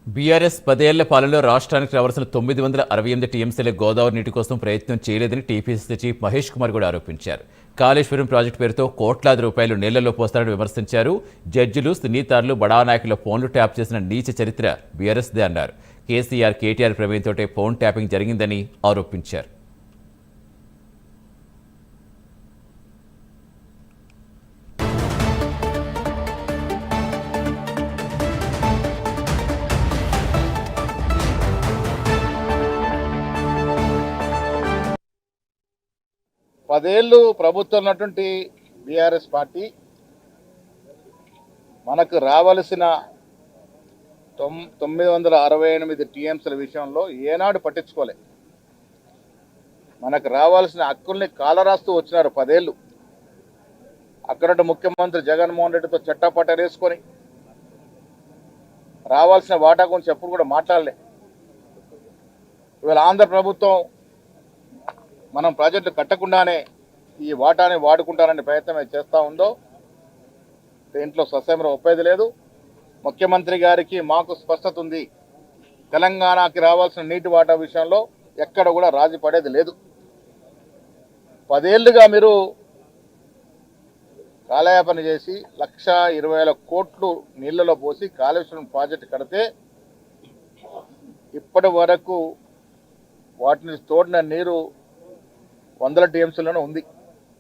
BRS 10 ఏళ్ల పాలనలో రాష్ట్రానికి రావాల్సిన 968 టీఎంసీల గోదావరి నీటి కోసం ప్రయత్నం చేయలేదని టీపీసీసీ చీఫ్ మహేష్ కుమార్ కూడా ఆరోపించారు. కాళేశ్వరం ప్రాజెక్టు పేరుతో కోట్లాది రూపాయలు నీళ్లలో పోస్తారని విమర్శించారు. జడ్జిలు, సినీతారులు, బడా నాయకుల ఫోన్లు ట్యాప్ చేసిన నీచ చరిత్ర బీఆర్ఎస్దే అన్నారు. కేసీఆర్, కేటీఆర్ ప్రమేయంతోటే ఫోన్ ట్యాపింగ్ జరిగిందని ఆరోపించారు. పదేళ్ళు ప్రభుత్వం ఉన్నటువంటి బీఆర్ఎస్ పార్టీ మనకు రావలసిన 968 టీఎంసీల విషయంలో ఏనాడు పట్టించుకోలే. మనకు రావాల్సిన హక్కుల్ని కాలరాస్తూ వచ్చినారు 10 ఏళ్ళు. అక్కడ ముఖ్యమంత్రి జగన్మోహన్ రెడ్డితో చట్టపట్టరేసుకొని రావాల్సిన వాటా గురించి ఎప్పుడు కూడా మాట్లాడలే. ఇవాళ ఆంధ్ర ప్రభుత్వం మనం ప్రాజెక్టు కట్టకుండానే ఈ వాటాని వాడుకుంటారనే ప్రయత్నం చేస్తూ ఉందో దీంట్లో సస్యమరం ఒప్పేది లేదు. ముఖ్యమంత్రి గారికి మాకు స్పష్టత ఉంది. తెలంగాణకి రావాల్సిన నీటి వాటా విషయంలో ఎక్కడ కూడా రాజీ పడేది లేదు. 10 ఏళ్లుగా మీరు కాలయాపన చేసి 1,20,000 కోట్లు నీళ్లలో పోసి కాళేశ్వరం ప్రాజెక్టు కడితే ఇప్పటి వరకు వాటిని తోడిన నీరు 100 టీఎంసీలోనే ఉంది.